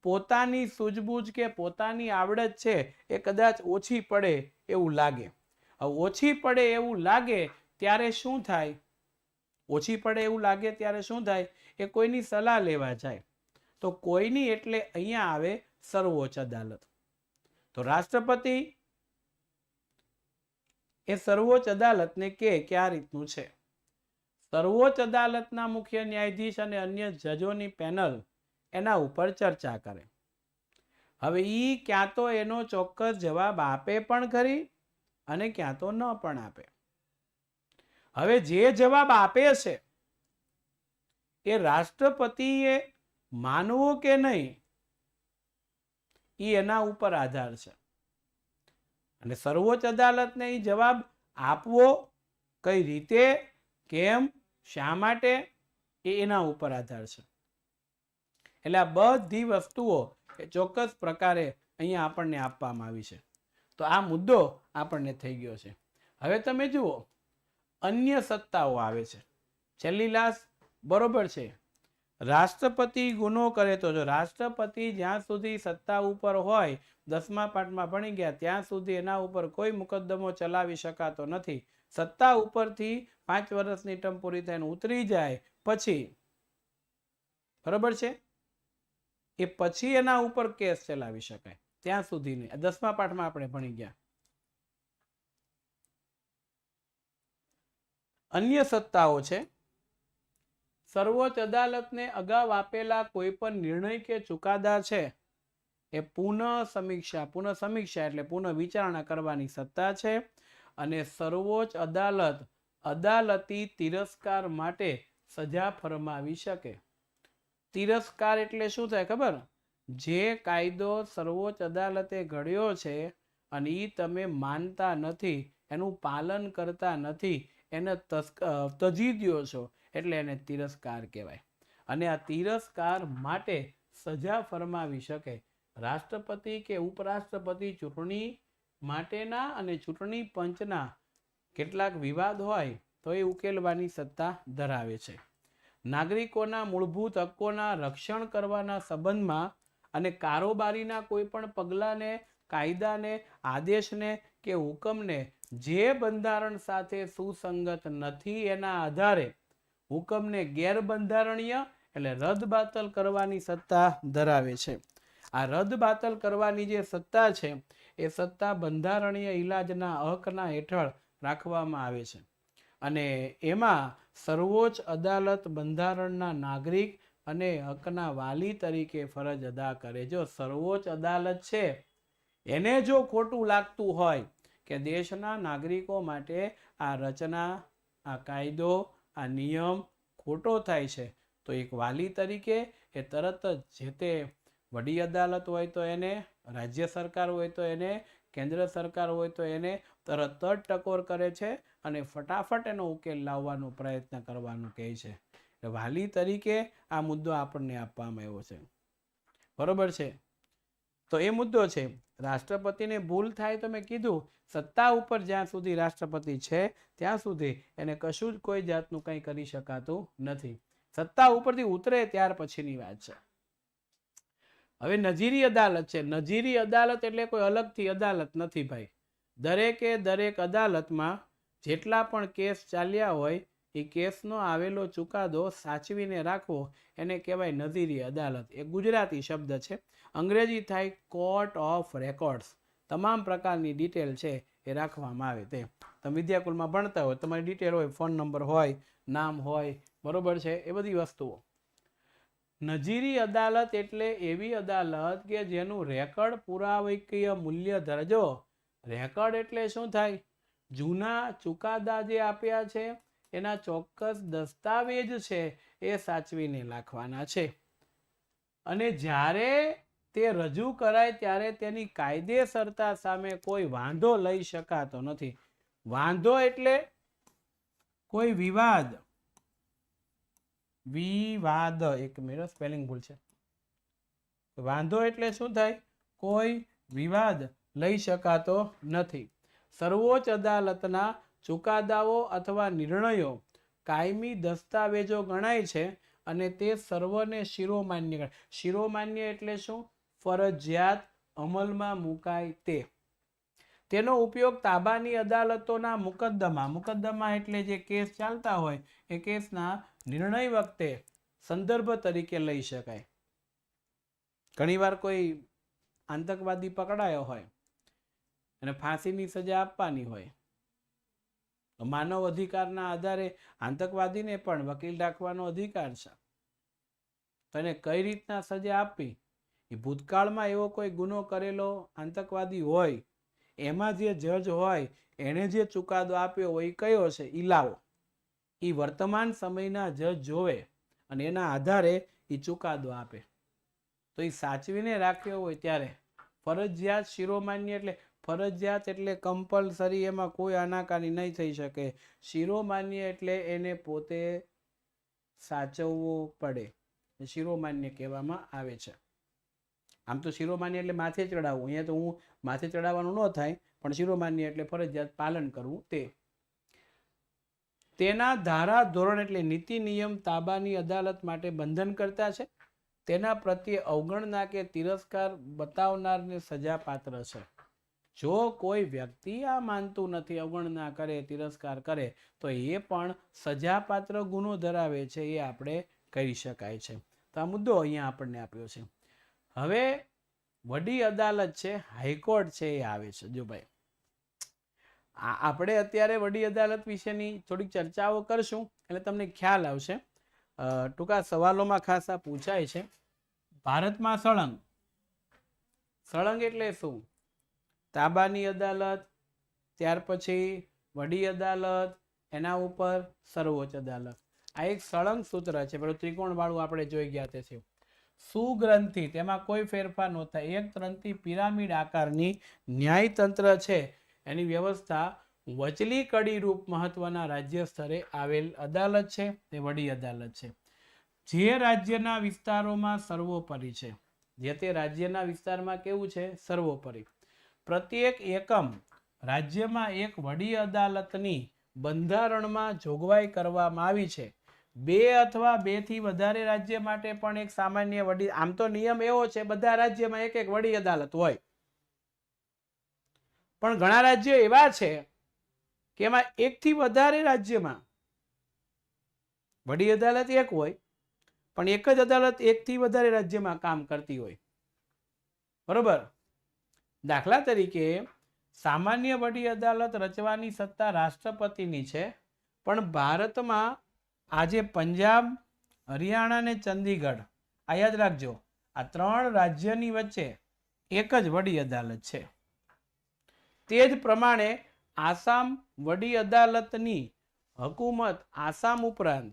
પોતાની સૂઝબૂઝ કે પોતાની આવડત છે એ કદાચ ઓછી પડે એવું લાગે. ઓછી પડે એવું લાગે ત્યારે શું થાય? ઓછી પડે એવું લાગે ત્યારે શું થાય? એ કોઈની સલાહ લેવા જાય. તો કોઈની એટલે અહીંયા આવે સર્વોચ્ચ અદાલત. તો રાષ્ટ્રપતિ એ સર્વોચ્ચ અદાલતને કે આ રીતનું છે. સર્વોચ્ચ અદાલતના મુખ્ય ન્યાયાધીશ અને અન્ય જજોની પેનલ એના ઉપર ચર્ચા કરે. હવે ઈ ક્યાં તો એનો ચોક્કસ જવાબ આપે પણ ખરી અને ક્યાં તો ન પણ આપે. હવે જે જવાબ આપે છે એ રાષ્ટ્રપતિએ માનવો કે નહીં એ એના ઉપર આધાર છે. અને સર્વોચ્ચ અદાલતને એ જવાબ આપવો કઈ રીતે, કેમ, શા માટે એ એના ઉપર આધાર છે. એટલે આ બધી વસ્તુઓ ચોક્કસ પ્રકારે અહીંયા આપણને આપવામાં આવી છે. તો આ મુદ્દો આપણને થઈ ગયો છે. હવે તમે જુઓ અન્ય સત્તાઓ આવે છે. છેલ્લી લાસ્ટ બરોબર છે. રાષ્ટ્રપતિ ગુનો કરે તો જો રાષ્ટ્રપતિ જ્યાં સુધી સત્તા ઉપર હોય, 10મા પાઠમાં ભણી ગયા ત્યાં સુધી એના ઉપર કોઈ મુકદ્દમો ચલાવી શકાતો નથી. સત્તા ઉપરથી 5 વર્ષની ટર્મ પૂરી થઈને ઉતરી જાય પછી, બરોબર છે, એ પછી એના ઉપર કેસ ચલાવી શકાય, ત્યાં સુધી નહીં. 10મા પાઠમાં આપણે ભણી ગયા. અન્ય સત્તાઓ છે, સર્વોચ્ચ અદાલતને અગાઉ આપેલા કોઈ પણ નિર્ણય કે ચુકાદા છે એ પુનઃ સમીક્ષા એટલે પુનઃ વિચારણા કરવાની સત્તા છે. અને સર્વોચ્ચ અદાલત અદાલતી તિરસ્કાર માટે સજા ફરમાવી શકે. તિરસ્કાર એટલે શું થાય ખબર? જે કાયદો સર્વોચ્ચ અદાલતે ઘડ્યો છે અને એ તમે માનતા નથી, એનું પાલન કરતા નથી, એને તજી દ્યો છો, એટલે એને તિરસ્કાર કહેવાય. અને આ તિરસ્કાર માટે સજા ફરમાવી શકે. રાષ્ટ્રપતિ કે ઉપરાષ્ટ્રપતિ ચૂંટણી માટેના અને ચૂંટણી પંચના કેટલાક વિવાદ હોય તો એ ઉકેલવાની સત્તા ધરાવે છે. નાગરિકોના મૂળભૂત હકોના રક્ષણ કરવાના સંબંધમાં અને કારોબારીના કોઈ પણ પગલાંને, કાયદાને, આદેશને કે હુકમને જે બંધારણ સાથે સુસંગત નથી એના આધારે હુકમને ગેરબંધારણીય એટલે રદબાતલ કરવાની સત્તા ધરાવે છે. આ રદબાતલ કરવાની જે સત્તા છે એ સત્તા બંધારણીય ઇલાજના હકના હેઠળ રાખવામાં આવે છે. અને એમાં સર્વોચ્ચ અદાલત બંધારણના નાગરિક અને હકના વાલી તરીકે ફરજ અદા કરે. જો સર્વોચ્ચ અદાલત છે એને જો ખોટું લાગતું હોય કે દેશના નાગરિકો માટે આ રચના, આ કાયદો, આ નિયમ ખોટો થાય છે, તો એક વાલી તરીકે એ તરત જ જે તે વડી અદાલત હોય તો એને, રાજ્ય સરકાર હોય તો એને, કેન્દ્ર સરકાર હોય તો એને તરત જ ટકોર કરે છે અને ફટાફટ એનો ઉકેલ લાવવાનો પ્રયત્ન કરવાનું કહે છે. વાલી તરીકે આ મુદ્દો આપણને આપવામાં આવ્યો છે, બરોબર છે. તો એ મુદ્દો છે. રાષ્ટ્રપતિને ભૂલ થાય તો મેં કીધું સત્તા ઉપર જ્યાં સુધી રાષ્ટ્રપતિ છે ત્યાં સુધી એને કશું જ કોઈ જાતનું કંઈ કરી શકાતું નથી. સત્તા ઉપરથી ઉતરે ત્યાર પછીની વાત છે. હવે નજીરી અદાલત છે. નજીરી અદાલત એટલે કોઈ અલગથી અદાલત નથી ભાઈ. દરેકે દરેક અદાલતમાં જેટલા પણ કેસ ચાલ્યા હોય એ કેસનો આવેલો ચુકાદો સાચવીને રાખવો એને કહેવાય નજીરી અદાલત. એ ગુજરાતી શબ્દ છે. અંગ્રેજી થાય કોર્ટ ઓફ રેકોર્ડ્સ. તમામ પ્રકારની ડિટેલ છે એ રાખવામાં આવે. તે તમે વિદ્યાકુલમાં ભણતા હોય, તમારી ડિટેલ હોય, ફોન નંબર હોય, નામ હોય, બરોબર છે, એ બધી વસ્તુઓ. નજીરી અદાલત એટલે એવી અદાલત કે જેનું રેકર્ડ પુરાવકીય મૂલ્ય ધરાવે. રેકર્ડ એટલે શું થાય? જૂના ચુકાદા જે આપ્યા છે એના ચોક્કસ દસ્તાવેજ છે એ સાચવીને રાખવાના છે. અને જ્યારે તે રજૂ કરાય ત્યારે તેની કાયદેસરતા સામે કોઈ વાંધો લઈ શકાતો નથી. વાંધો એટલે કોઈ વિવાદ. એક મિનિટ, સ્પેલિંગ ભૂલ છે. વાંધો એટલે શું થાય? કોઈ વિવાદ લઈ શકાતો નથી. સર્વોચ્ચ અદાલતના ચુકાદાઓ અથવા નિર્ણયો કાયમી દસ્તાવેજો ગણાય છે અને તે સર્વને શિરોમાન્ય ગણાય. શિરોમાન્ય એટલે શું? ફરજિયાત અમલમાં મુકાય તે. તેનો ઉપયોગ તાબાની અદાલતોના મુકદ્દમા એટલે જે કેસ ચાલતા હોય એ કેસના નિર્ણય વખતે સંદર્ભ તરીકે લઈ શકાય. ઘણીવાર કોઈ આતંકવાદી પકડાયો હોય અને ફાંસીની સજા આપવાની હોય, માનવ અધિકારના આધારે આતંકવાદીને પણ વકીલ રાખવાનો અધિકાર છે. તો એને કઈ રીતના સજા આપવી? એ ભૂતકાળમાં એવો કોઈ ગુનો કરેલો આતંકવાદી હોય, એમાં જે જજ હોય એને જે ચુકાદો આપ્યો હોય એ કયો છે એ લાવો. એ વર્તમાન સમયના જજ જોવે અને એના આધારે એ ચુકાદો આપે. તો એ સાચવીને રાખ્યો હોય ત્યારે ફરજિયાત શિરોમાન્ય એટલે ફરજિયાત એટલે કમ્પલસરી, એમાં કોઈ આનાકાની નહીં થઈ શકે. શિરોમાન્ય એટલે એને પોતે સાચવવો પડે, શિરોમાન્ય કહેવામાં આવે છે. આમ તો શિરોમાન્ય એટલે માથે ચડાવવું, અહીંયા તો હું માથે ચડાવવાનું ન થાય, પણ શિરોમાન્ય એટલે ફરજિયાત પાલન કરવું તે. તેના ધારા ધોરણ એટલે નીતિ નિયમ તાબાની અદાલત માટે બંધન કરતા છે, તેના પ્રત્યે અવગણના કે તિરસ્કાર બતાવનારને સજાપાત્ર છે. જો કોઈ વ્યક્તિ આ માનતું નથી, અવગણના કરે, તિરસ્કાર કરે, તો એ પણ સજાપાત્ર ગુનો ધરાવે છે, એ આપણે કહી શકાય છે. તો આ મુદ્દો અહીંયા આપણને આપ્યો છે. હવે વડી અદાલત છે, હાઈકોર્ટ છે, એ આવે છે. જો ભાઈ આપણે અત્યારે વડી અદાલત વિશેની થોડીક ચર્ચાઓ કરશું એટલે તમને ખ્યાલ આવશે. ટૂંકા સવાલોમાં ખાસ આ પૂછાય છે. ભારતમાં સળંગ, સળંગ એટલે શું? તાબાની અદાલત, ત્યાર પછી વડી અદાલત, એના ઉપર સર્વોચ્ચ અદાલત. આ એક સળંગ સૂત્ર છે. પેલું ત્રિકોણ વાળું આપણે જોઈ ગયા તે છે. સુગ્રંથિ, તેમાં કોઈ ફેરફાર ન થાય. એક ત્રંથી પિરામિડ આકારની ન્યાયતંત્ર છે, એની વ્યવસ્થા વચલી કડી રૂપ મહત્વના રાજ્ય સ્તરે આવેલ અદાલત છે, તે વડી અદાલત છે. જે રાજ્યના વિસ્તારોમાં સર્વોપરી છે, જે તે રાજ્યના વિસ્તારમાં કેવું છે? સર્વોપરી. પ્રત્યેક એકમ રાજ્યમાં એક વડી અદાલતની બંધારણમાં જોગવાઈ કરવામાં આવી છે. 2 અથવા 2 થી વધારે રાજ્ય માટે પણ એક સામાન્ય વડી, આમ તો નિયમ એવો છે બધા રાજ્યમાં એક એક વડી અદાલત હોય, પણ ઘણા રાજ્યો એવા છે કે એમાં 1 થી વધારે રાજ્યમાં વડી અદાલત એક હોય, પણ એક જ અદાલત 1 થી વધારે રાજ્યમાં કામ કરતી હોય. બરોબર? દાખલા તરીકે સામાન્ય વડી અદાલત રચવાની સત્તા રાષ્ટ્રપતિની છે, પણ ભારતમાં આજે પંજાબ, હરિયાણા અને ચંદીગઢ, આ યાદ રાખજો, આ 3 રાજ્યની વચ્ચે એક જ વડી અદાલત છે. તે જ પ્રમાણે આસામ વડી અદાલતની હકુમત આસામ ઉપરાંત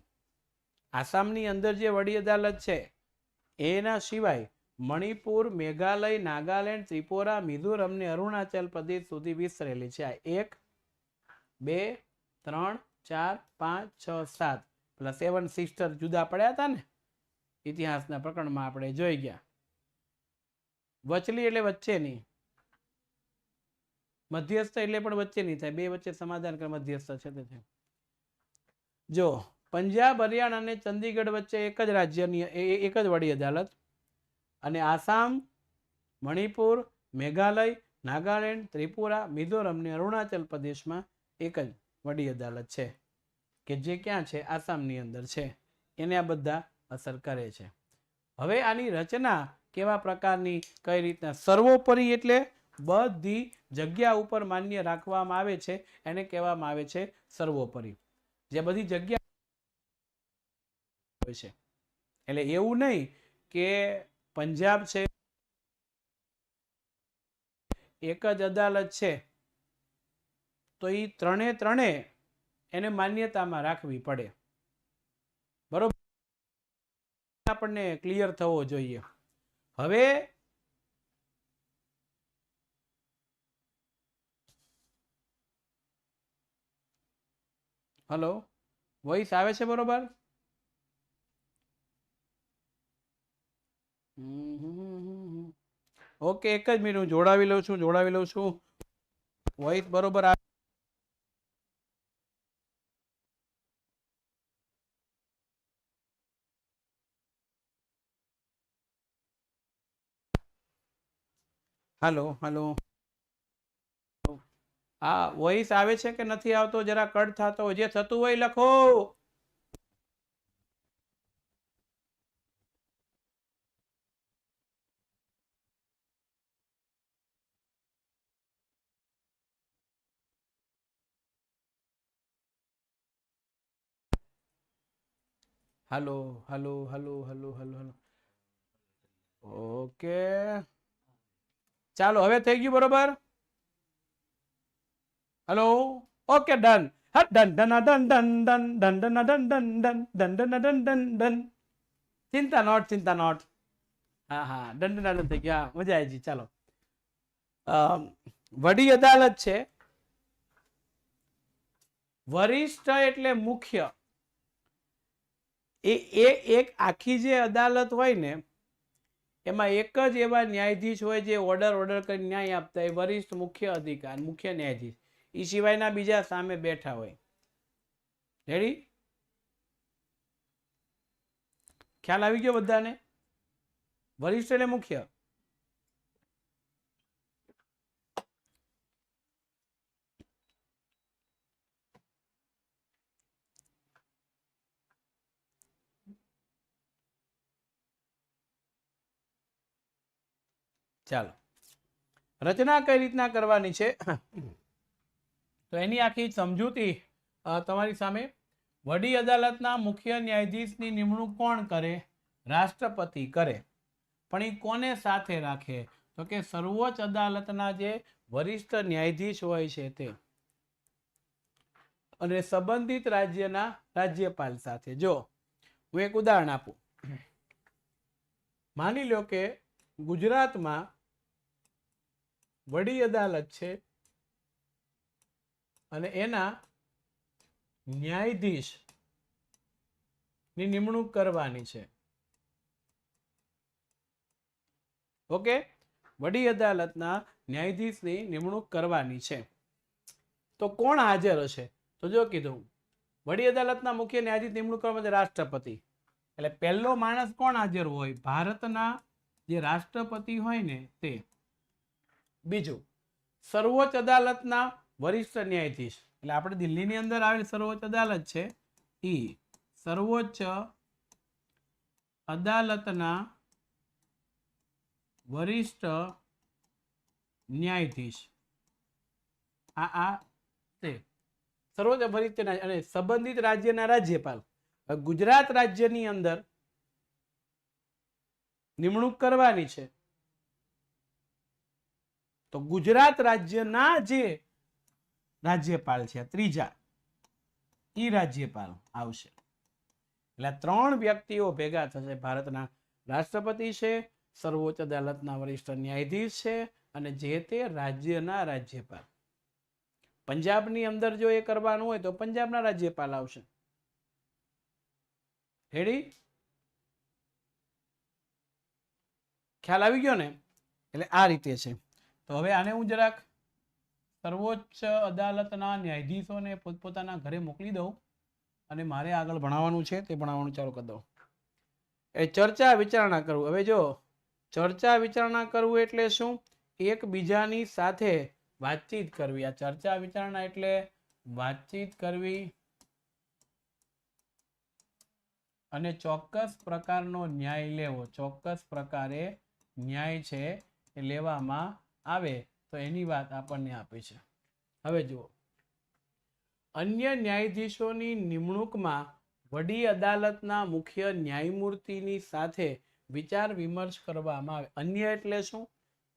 આસામની અંદર જે વડી અદાલત છે એના સિવાય મણિપુર, મેઘાલય, નાગાલેન્ડ, ત્રિપુરા, મિઝોરમ ને અરુણાચલ પ્રદેશ સુધી વિસ્તરેલી છે. આ 1, 2, 3, 4, 5, 6, 7 પેલા 7 સિસ્ટર જુદા પડ્યા હતા ને, ઇતિહાસના પ્રકરણમાં આપણે જોઈ ગયા. વચલી એટલે વચ્ચેની, મધ્યસ્થ એટલે પણ વચ્ચેની થાય, 2 વચ્ચે સમાધાન કર મધ્યસ્થ છે તે. જો પંજાબ, હરિયાણા અને ચંદીગઢ વચ્ચે એક જ રાજ્યની એક જ વડી અદાલત, અને આસામ, મણિપુર, મેઘાલય, નાગાલેન્ડ, ત્રિપુરા, મિઝોરમ ને અરુણાચલ પ્રદેશમાં એક જ વડી અદાલત છે, કે જે ક્યાં છે? આસામની અંદર છે. એને આ બધા અસર કરે છે. હવે આની રચના કેવા પ્રકારની, કઈ રીતના? સર્વોપરી એટલે બધી જગ્યા ઉપર માન્ય રાખવામાં આવે છે, એને કહેવામાં આવે છે સર્વોપરી. જે બધી જગ્યા હોય છે, એટલે એવું નહીં કે પંજાબ છે એક જ અદાલત છે તો એ 3 એને માન્યતામાં રાખવી પડે. બરોબર? આપણને ક્લિયર થવો જોઈએ. હવે હલો, વોઇસ આવે છે? બરોબર? ઓકે, એક જ મિનિટ હું જોડાવી લઉં છું. વોઇસ બરોબર આવે? હલો, હા, વોઇસ આવે છે કે નથી આવતો? જરા કટ થતો હોય, જે થતું હોય લખો. હલો. ઓકે, ચાલો, હવે થઈ ગયું બરોબર? Hello, okay, done. ચિંતા નોટ. હા, દંડ થઈ ગયા, મજા આવી ગઈ. ચાલો, વડી અદાલત છે, વરિષ્ઠ એટલે મુખ્ય. એ એક આખી જે અદાલત હોય ને એમાં એક જ એવા ન્યાયાધીશ હોય જે ઓર્ડર કરી ન્યાય આપતા હોય, વરિષ્ઠ મુખ્ય અધિકાર, મુખ્ય ન્યાયાધીશ. એ સિવાયના બીજા સામે બેઠા હોય. રેડી? ખ્યાલ આવી ગયો બધાને? વરિષ્ઠ એટલે મુખ્ય. ચાલો, રચના કઈ રીતના કરવાની છે તો એની આખી સમજૂતી તમારી સામે. વડી અદાલતના મુખ્ય ન્યાયાધીશની નિમણૂક કોણ કરે? રાષ્ટ્રપતિ કરે. પણ એ કોને સાથે રાખે? તો કે સર્વોચ્ચ અદાલતના જે વરિષ્ઠ ન્યાયાધીશ હોય છે તે, અને સંબંધિત રાજ્યના રાજ્યપાલ સાથે. જો હું એક ઉદાહરણ આપું, માની લો કે ગુજરાતમાં વડી અદાલત છે અને એના ન્યાયાધીશ ની નિમણૂક કરવાની છે. ઓકે, વડી અદાલતના ન્યાયાધીશની નિમણૂક કરવાની છે તો કોણ હાજર હશે? તો જો કીધું વડી અદાલતના મુખ્ય ન્યાયાધીશ નિમણૂક કરવા માટે રાષ્ટ્રપતિ, એટલે પહેલો માણસ કોણ હાજર હોય? ભારતના જે રાષ્ટ્રપતિ હોય ને તે. બીજું, સર્વોચ્ચ અદાલતના વરિષ્ઠ ન્યાયાધીશ, એટલે આપણે દિલ્હીની અંદર આવેલ સર્વોચ્ચ અદાલત છે એ સર્વોચ્ચ અદાલતના વરિષ્ઠ ન્યાયાધીશ આ તે સર્વોચ્ચ વરિષ્ઠ ન્યાયાધીશ અને સંબંધિત રાજ્યના રાજ્યપાલ. ગુજરાત રાજ્યની અંદર નિમણૂક કરવાની છે તો ગુજરાત રાજ્યના જે રાજ્યપાલ છે ત્રીજા ઈ રાજ્યપાલ આવશે. એટલે 3 વ્યક્તિઓ ભેગા થશે. ભારતના રાષ્ટ્રપતિ છે, સર્વોચ્ચ અદાલતના વરિષ્ઠ ન્યાયાધીશ છે અને જે તે રાજ્યના રાજ્યપાલ. પંજાબની અંદર જો એ કરવાનું હોય તો પંજાબના રાજ્યપાલ આવશે. રેડી? ખ્યાલ આવી ગયો ને? એટલે આ રીતે છે. તો હવે આને હું જરાક સર્વોચ્ચ અદાલતના ન્યાયાધીશોને પોતપોતાના ઘરે મોકલી દઉં અને મારે આગળ ભણાવવાનું છે તે ભણાવવાનું ચાલુ કરી દઉં. એ ચર્ચા વિચારણા કરવું. હવે જો ચર્ચા વિચારણા કરવું એટલે શું? એકબીજાની સાથે વાતચીત કરવી. આ ચર્ચા વિચારણા એટલે વાતચીત કરવી અને ચોક્કસ પ્રકારનો ન્યાય લેવો. ચોક્કસ પ્રકારે ન્યાય છે એ લેવામાં આવે તો એની વાત આપણને આપે છે. હવે જુઓ, અન્ય ન્યાયાધીશોની નિમણૂકમાં વડી અદાલતના મુખ્ય ન્યાયમૂર્તિની સાથે વિચાર વિમર્શ કરવામાં આવે. અન્ય એટલે શું?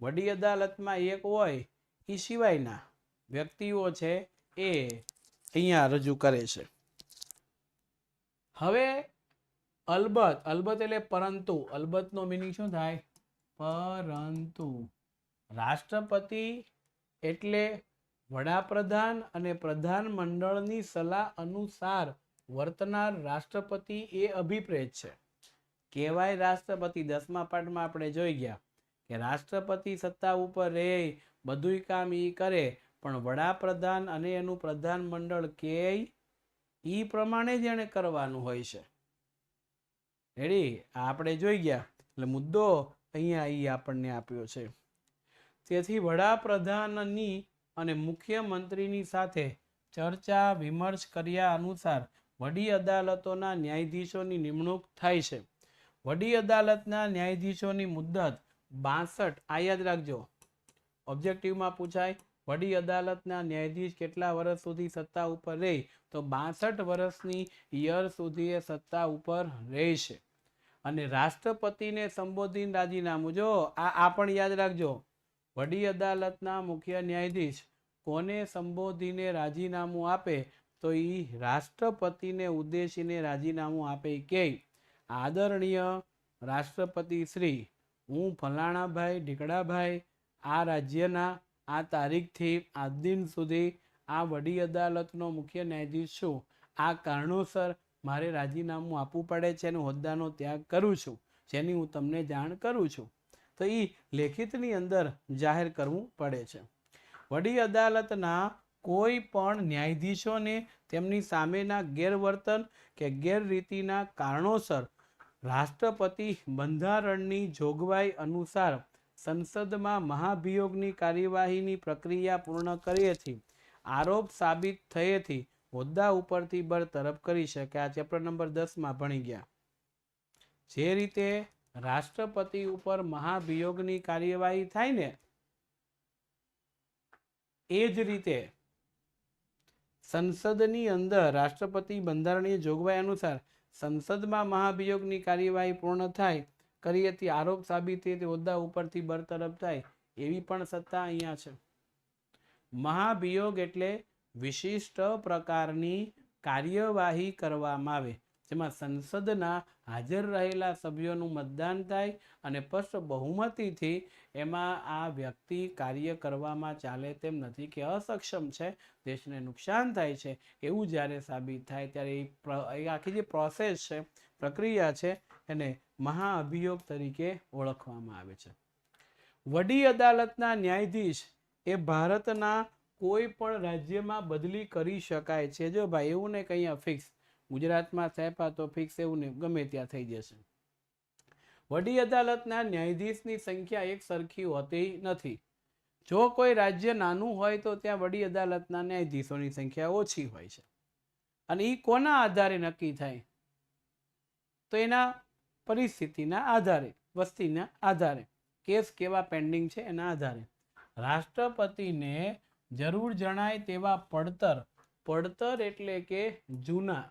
વડી અદાલતમાં એક હોય એ સિવાયના વ્યક્તિઓ છે એ અહીંયા રજૂ કરે છે. હવે અલબત્ત, અલબત્ત એટલે પરંતુ. અલબત્તનો મિનિંગ શું થાય? પરંતુ. રાષ્ટ્રપતિ એટલે વડાપ્રધાન અને પ્રધાનમંડળની સલાહ અનુસાર વર્તનાર રાષ્ટ્રપતિ એ અભિપ્રેત છે. કહેવાય રાષ્ટ્રપતિ 10મા પાઠમાં આપણે જોઈ ગયા કે રાષ્ટ્રપતિ સત્તા ઉપર રહે, બધુંય કામ ઈ કરે, પણ વડાપ્રધાન અને એનું પ્રધાનમંડળ કે ઈ પ્રમાણે જ એને કરવાનું હોય છે. રેડી? આપણે જોઈ ગયા. એટલે મુદ્દો અહીંયા ઈ આપણને આપ્યો છે. તેથી વડાપ્રધાનની અને મુખ્યમંત્રીની સાથે ચર્ચા વિમર્શ કર્યા અનુસાર વડી અદાલતોના ન્યાયાધીશોની નિમણૂક થાય છે. વડી અદાલતના ન્યાયાધીશોની મુદ્દત 62. આ યાદ રાખજો, ઓબ્જેક્ટિવમાં પૂછાય. વડી અદાલતના ન્યાયાધીશ કેટલા વર્ષ સુધી સત્તા ઉપર રહે? તો 62 વર્ષની યર સુધી એ સત્તા ઉપર રહેશે. અને રાષ્ટ્રપતિને સંબોધીને રાજીનામું. જો આ પણ યાદ રાખજો, વડી અદાલતના મુખ્ય ન્યાયાધીશ કોને સંબોધીને રાજીનામું આપે? તો એ રાષ્ટ્રપતિને ઉદ્દેશીને રાજીનામું આપે કે આદરણીય રાષ્ટ્રપતિ શ્રી, હું ફલાણાભાઈ ઢીકડાભાઈ આ રાજ્યના આ તારીખથી આ દિન સુધી આ વડી અદાલતનો મુખ્ય ન્યાયાધીશ છું. આ કારણોસર મારે રાજીનામું આપવું પડે છે અને હોદ્દાનો ત્યાગ કરું છું, જેની હું તમને જાણ કરું છું. તો એ લેખિતની અંદર જાહેર કરવું પડે છે. વડી અદાલતના કોઈ પણ ન્યાયાધીશોને તેમની સામેના ગેરવર્તન કે ગેરરીતિના કારણોસર રાષ્ટ્રપતિ બંધારણની જોગવાઈ અનુસાર સંસદમાં મહાભિયોગની કાર્યવાહીની પ્રક્રિયા પૂર્ણ કર્યેથી આરોપ સાબિત થયેથી હોદ્દા ઉપરથી બરતરફ કરી શકે. આ ચેપ્ટર નંબર 10 ભણી ગયા. જે રીતે રાષ્ટ્રપતિ ઉપર મહાભિયોગની કાર્યવાહી થાય ને એ જ રીતે સંસદની અંદર રાષ્ટ્રપતિ બંધારણીય જોગવાઈ અનુસાર સંસદમાં મહાભિયોગની કાર્યવાહી પૂર્ણ થાય કરીએથી આરોપ સાબિત થાય હોદ્દા ઉપરથી બરતરફ થાય એવી પણ સત્તા અહીંયા છે. મહાભિયોગ એટલે વિશિષ્ટ પ્રકારની કાર્યવાહી કરવામાં આવે જેમાં સંસદના હાજર રહેલા સભ્યોનું મતદાન થાય અને સ્પષ્ટ બહુમતીથી એમાં આ વ્યક્તિ કાર્ય કરવામાં ચાલે તેમ નથી કે અસક્ષમ છે, દેશને નુકસાન થાય છે એવું જ્યારે સાબિત થાય ત્યારે એ આખી જે પ્રોસેસ છે, પ્રક્રિયા છે એને મહાઅભિયોગ તરીકે ઓળખવામાં આવે છે. વડી અદાલતના ન્યાયાધીશ એ ભારતના કોઈ પણ રાજ્યમાં બદલી કરી શકાય છે. જો ભાઈ એવું ને કંઈ ફિક્સ ગુજરાતમાં થયા તો ફિક્સ એવું ને ગમે ત્યાં થઈ જશે. વડી અદાલતના ન્યાયાધીશની સંખ્યા એક સરખી હોતી નથી. જો કોઈ રાજ્ય નાનું હોય તો ત્યાં વડી અદાલતના ન્યાયાધીશોની સંખ્યા ઓછી હોય છે. અને એ કોના આધારે નક્કી થાય તો એના પરિસ્થિતિના આધારે, વસ્તીના આધારે, કેસ કેવા પેન્ડિંગ છે એના આધારે. રાષ્ટ્રપતિને જરૂર જણાય તેવા પડતર એટલે કે જૂના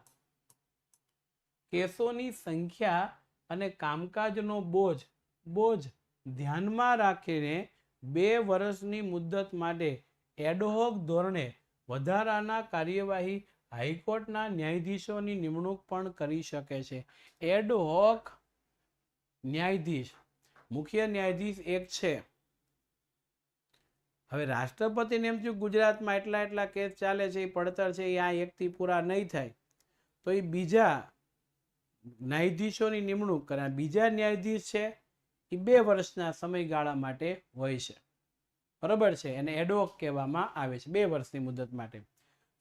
કેસોની સંખ્યા અને કામકાજનો બોજ ધ્યાનમાં રાખીને 2 વર્ષની મુદ્દત માટે એડહોક ધોરણે વધારાના કાર્યવાહી હાઈકોર્ટના ન્યાયાધીશોની નિમણૂક પણ કરી શકે છે. એડહોક ન્યાયાધીશ, મુખ્ય ન્યાયાધીશ એક છે. હવે રાષ્ટ્રપતિને એમ થયું ગુજરાતમાં એટલા કેસ ચાલે છે, એ પડતર છે, એ આ એકથી પૂરા નહીં થાય તો એ બીજા ન્યાયાધીશોની નિમણૂક કરે. બીજા ન્યાયાધીશ છે એ 2 વર્ષના સમયગાળા માટે હોય છે, બરાબર છે, એને એડહોક કહેવામાં આવે છે, 2 વર્ષની મુદત માટે.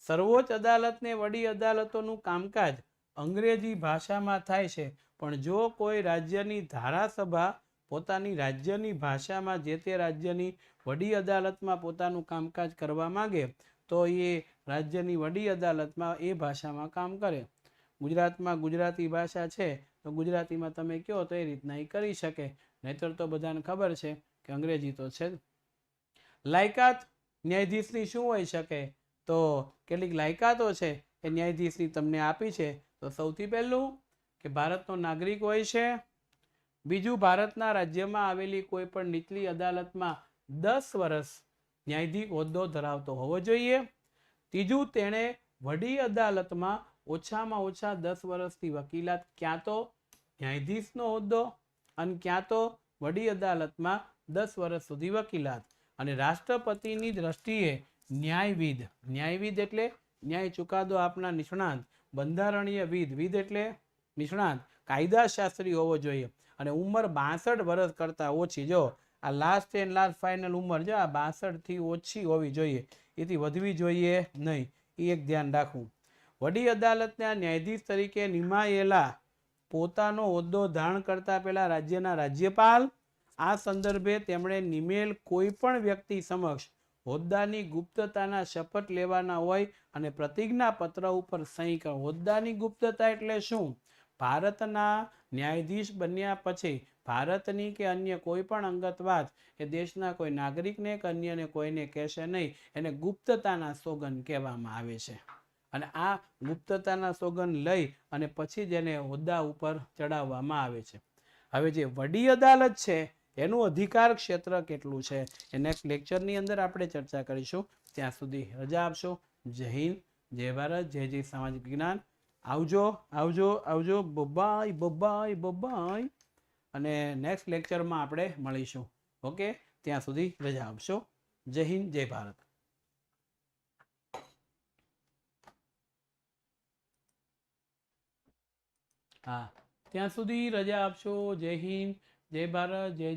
સર્વોચ્ચ અદાલતને વડી અદાલતોનું કામકાજ અંગ્રેજી ભાષામાં થાય છે, પણ જો કોઈ રાજ્યની ધારાસભા પોતાની રાજ્યની ભાષામાં જે તે રાજ્યની વડી અદાલતમાં પોતાનું કામકાજ કરવા માંગે તો એ રાજ્યની વડી અદાલતમાં એ ભાષામાં કામ કરે. ગુજરાતમાં ગુજરાતી ભાષા છે તો ગુજરાતીમાં તમે કહો તો એ રીતના એ કરી શકે, નહીતર તો બધાને ખબર છે કે અંગ્રેજી તો છે જ. લાયકાત ન્યાયાધીશની શું હોઈ શકે તો કેટલીક લાયકાતો છે એ ન્યાયાધીશની તમને આપી છે. તો સૌથી પહેલું કે ભારતનો નાગરિક હોય છે. બીજું, ભારતના રાજ્યમાં આવેલી કોઈ પણ નીચલી અદાલતમાં 10 વર્ષ ન્યાયાધીશ હોદ્દો ધરાવતો હોવો જોઈએ. ત્રીજું, તેણે વડી અદાલતમાં ઓછામાં ઓછા 10 વર્ષથી વકીલાત, ક્યાં તો ન્યાયાધીશનો હોદ્દો અને ક્યાં તો વડી અદાલતમાં 10 વર્ષ સુધી વકીલાત. અને રાષ્ટ્રપતિની દ્રષ્ટિએ ન્યાયવિદ એટલે ન્યાય ચુકાદો આપનાર નિષ્ણાંત, બંધારણીય વિદ એટલે નિષ્ણાંત, કાયદાશાસ્ત્રી હોવો જોઈએ. અને ઉંમર 62 વર્ષ કરતાં ઓછી. જો આ લાસ્ટ ફાઇનલ ઉંમર જો આ 62 થી ઓછી હોવી જોઈએ, એથી વધવી જોઈએ નહીં, એ એક ધ્યાન રાખવું. વડી અદાલતના ન્યાયાધીશ તરીકે નિમાયેલા પોતાનો હોદ્દો ધારણ કરતા પહેલા રાજ્યના રાજ્યપાલ આ સંદર્ભે તેમણે નિમેલ કોઈ પણ વ્યક્તિ સમક્ષ હોદ્દાની ગુપ્તતાના શપથ લેવાના હોય અને પ્રતિજ્ઞા પત્ર ઉપર સહી કરો. હોદ્દાની ગુપ્તતા એટલે શું? ભારતના ન્યાયાધીશ બન્યા પછી ભારતની કે અન્ય કોઈ પણ અંગત વાત એ દેશના કોઈ નાગરિકને કે અન્યને કોઈને કહેશે નહીં. એને ગુપ્તતાના સોગંદ કહેવામાં આવે છે. અને આ ગુપ્તતાના સોગંદ લઈ અને પછી જ એને હોદ્દા ઉપર ચડાવવામાં આવે છે. હવે જે વડી અદાલત છે એનું અધિકાર ક્ષેત્ર કેટલું છે એ નેક્સ્ટ લેક્ચરની અંદર આપણે ચર્ચા કરીશું. ત્યાં સુધી રજા આપશો. જય હિન્દ, જય ભારત, જય સામાજિક વિજ્ઞાન. આવજો. બબાય. અને નેક્સ્ટ લેક્ચરમાં આપણે મળીશું. ઓકે, ત્યાં સુધી રજા આપશો. જય હિન્દ, જય ભારત. હા, ત્યાં સુધી રજા આપશો. જય હિન્દ, જય ભારત, જય